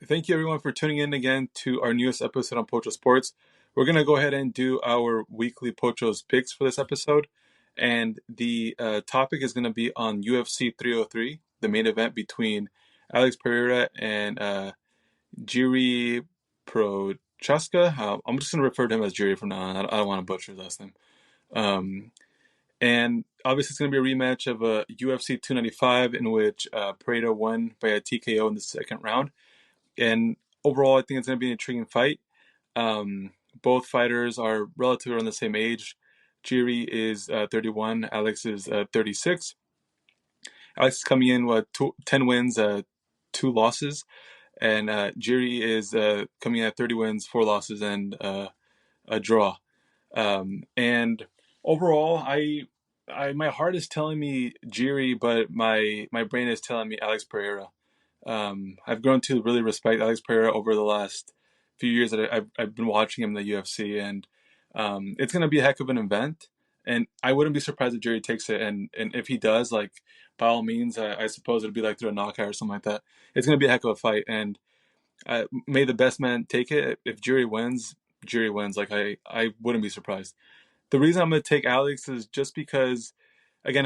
Thank you everyone for tuning in again to our newest episode on Pocho Sports. We're going to go ahead and do our weekly Pocho's picks for this episode. And the topic is going to be on UFC 303, the main event between Alex Pereira and Jiří Procházka. I'm just going to refer to him as Jiří from now on. I don't want to butcher his last name. And obviously it's going to be a rematch of UFC 295 in which Pereira won by a TKO in the second round. And overall, I think it's going to be an intriguing fight. Both fighters are relatively around the same age. Jiří is 31, Alex is 36. Alex is coming in with 10 wins, 2 losses. And Jiří is coming in at 30 wins, 4 losses, and a draw. And overall, my heart is telling me Jiří, but my brain is telling me Alex Pereira. I've grown to really respect Alex Pereira over the last few years that I've been watching him in the UFC, and it's going to be a heck of an event. And I wouldn't be surprised if Jiří takes it, and if he does, like, by all means, I suppose it'll be like through a knockout or something like that. It's going to be a heck of a fight, and may the best man take it. If Jiří wins, Jiří wins. Like, I wouldn't be surprised. The reason I'm going to take Alex is just because, again,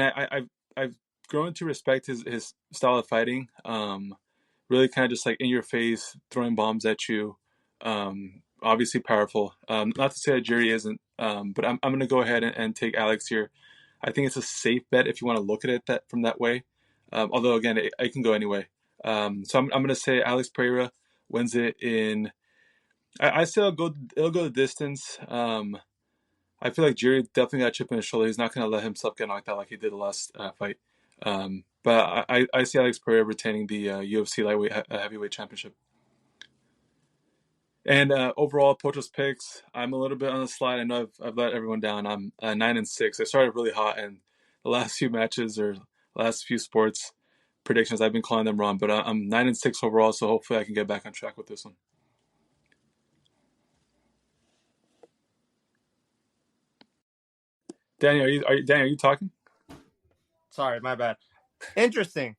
I've grown to respect his style of fighting. Really kind of just like in your face, throwing bombs at you. Obviously powerful. Not to say that Jiří isn't, but I'm going to go ahead and take Alex here. I think it's a safe bet if you want to look at it from that way. Although again, it can go anyway. So I'm going to say Alex Pereira wins it in. I say it'll go the distance. I feel like Jiří definitely got a chip in his shoulder. He's not going to let himself get knocked out like he did the last fight. But I see Alex Pereira retaining the UFC lightweight heavyweight championship. And overall, Pocho's picks, I'm a little bit on the slide. I know I've let everyone down. I'm 9-6. I started really hot, and the last few matches or last few sports predictions, I've been calling them wrong. But I'm 9-6 overall, so hopefully I can get back on track with this one. Danny, are you talking? Sorry, my bad. Interesting,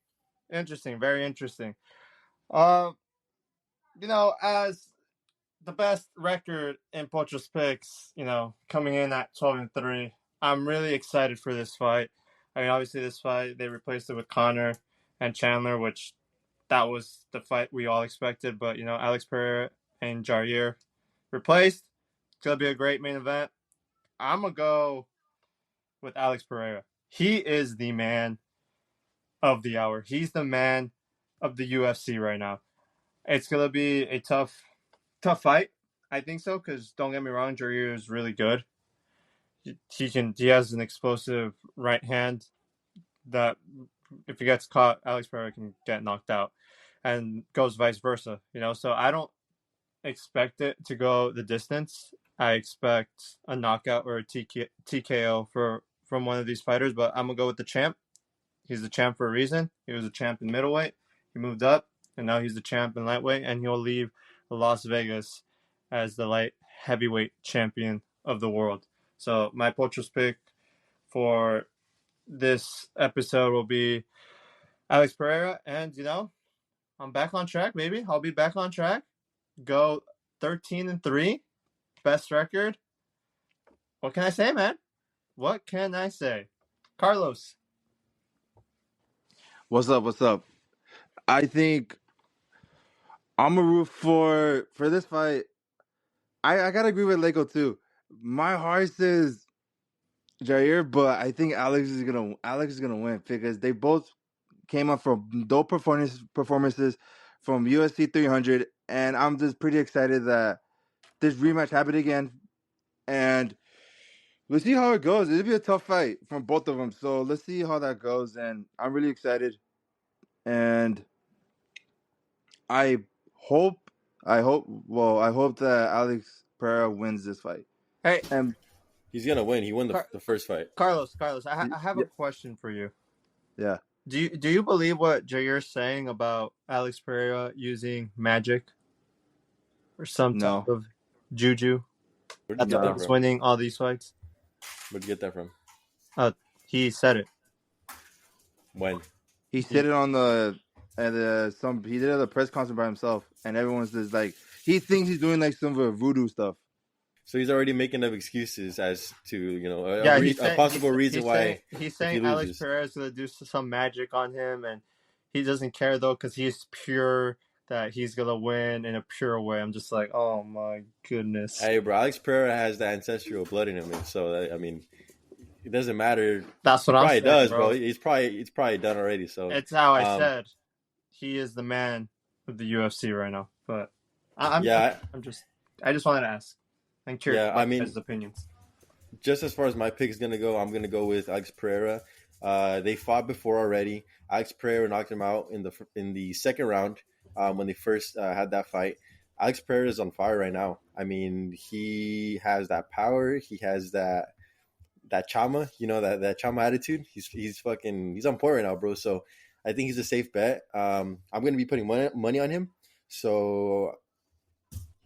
very interesting. As the best record in Pocho's picks, coming in at 12-3, I'm really excited for this fight. I mean, obviously this fight, they replaced it with Conor and Chandler, which that was the fight we all expected. But, Alex Pereira and Jiří replaced. It's going to be a great main event. I'm going to go with Alex Pereira. He is the man of the hour. He's the man of the UFC right now. It's going to be a tough fight. I think so, because don't get me wrong, Jiří is really good. He has an explosive right hand that if he gets caught, Alex Pereira can get knocked out, and goes vice versa. So I don't expect it to go the distance. I expect a knockout or a TKO from one of these fighters, but I'm gonna go with the champ. He's the champ for a reason. He was a champ in middleweight. He moved up, and now he's the champ in lightweight, and he'll leave Las Vegas as the light heavyweight champion of the world. So my Pocho's pick for this episode will be Alex Pereira, and I'm back on track, baby. I'll be back on track. Go 13-3, best record. What can I say, man? What can I say? Carlos. What's up? I think I'm a root for this fight. I gotta agree with Lego too. My heart says Jiří, but I think Alex is gonna win because they both came up from dope performances from UFC 300, and I'm just pretty excited that this rematch happened again. And let's see how it goes. It'll be a tough fight from both of them, so let's see how that goes. And I'm really excited. And I hope that Alex Pereira wins this fight. Hey, And he's gonna win. He won the first fight. Carlos, I have a question for you. Yeah. Do you believe what Jaire's saying about Alex Pereira using magic or some type of juju? That's why he's winning all these fights. Where'd you get that from? He said it. When? He said it on the and he did a press conference by himself, and everyone's just like he thinks he's doing like some voodoo stuff. So he's already making up excuses as to Yeah, a possible reason why he's if he saying Alex loses. Pereira is gonna do some magic on him, and he doesn't care though because he's pure that he's gonna win in a pure way. I'm just like, oh my goodness. Hey, bro, Alex Pereira has the ancestral blood in him, so I mean, it doesn't matter. That's what He I'm probably saying, does, bro. It's probably done already. So It's how I said. He is the man of the UFC right now. But I just wanted to ask. I'm curious about his opinions. Just as far as my pick is gonna go, I'm gonna go with Alex Pereira. They fought before already. Alex Pereira knocked him out in the second round when they first had that fight. Alex Pereira is on fire right now. I mean, he has that power. He has that chama, that chama attitude. He's on point right now, bro. So I think he's a safe bet. I'm gonna be putting money on him. So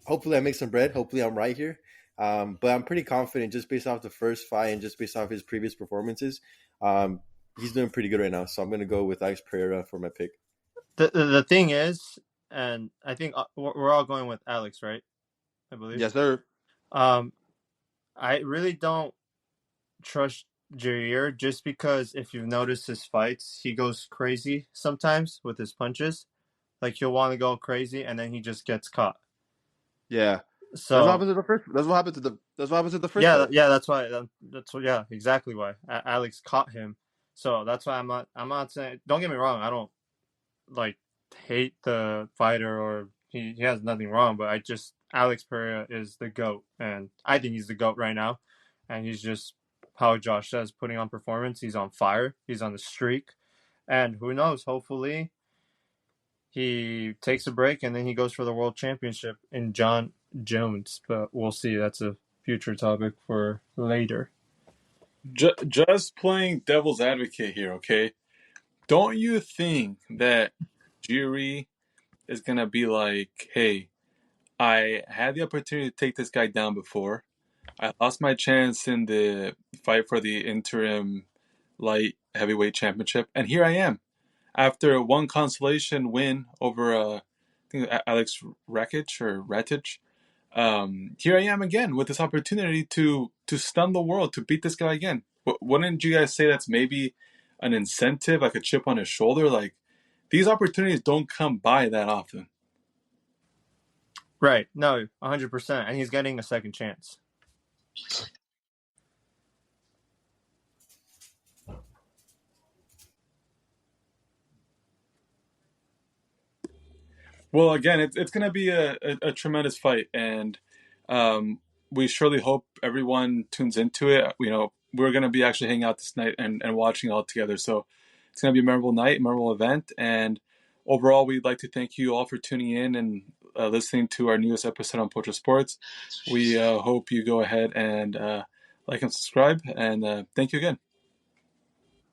hopefully I make some bread. Hopefully I'm right here. But I'm pretty confident just based off the first fight and just based off his previous performances. He's doing pretty good right now. So I'm going to go with Alex Pereira for my pick. The thing is, and I think we're all going with Alex, right? I believe. Yes, sir. I really don't trust Jair just because if you've noticed his fights, he goes crazy sometimes with his punches. Like he'll want to go crazy and then he just gets caught. Yeah. So that's what happened to the first. That's what happened to the first. Yeah, fight. yeah. That's why. Yeah, exactly why Alex caught him. So that's why I'm not saying. Don't get me wrong. I don't like hate the fighter or he has nothing wrong. But Alex Pereira is the GOAT, and I think he's the GOAT right now. And he's just how Josh says, putting on performance. He's on fire. He's on the streak, and who knows? Hopefully, he takes a break and then he goes for the world championship in John Jones. But we'll see. That's a future topic for later. Just playing devil's advocate here, okay? Don't you think that Jiří is going to be like, hey, I had the opportunity to take this guy down before. I lost my chance in the fight for the interim light heavyweight championship, and here I am. After one consolation win over I think Alex Rakic, here I am again with this opportunity to stun the world, to beat this guy again. Wouldn't you guys say that's maybe an incentive, like a chip on his shoulder? Like, these opportunities don't come by that often. Right. No, 100%. And he's getting a second chance. Well, again, it's going to be a tremendous fight, and we surely hope everyone tunes into it. We're going to be actually hanging out this night and watching all together. So it's going to be a memorable night, memorable event. And overall, we'd like to thank you all for tuning in and listening to our newest episode on Pocho Sports. We hope you go ahead and like and subscribe. And thank you again.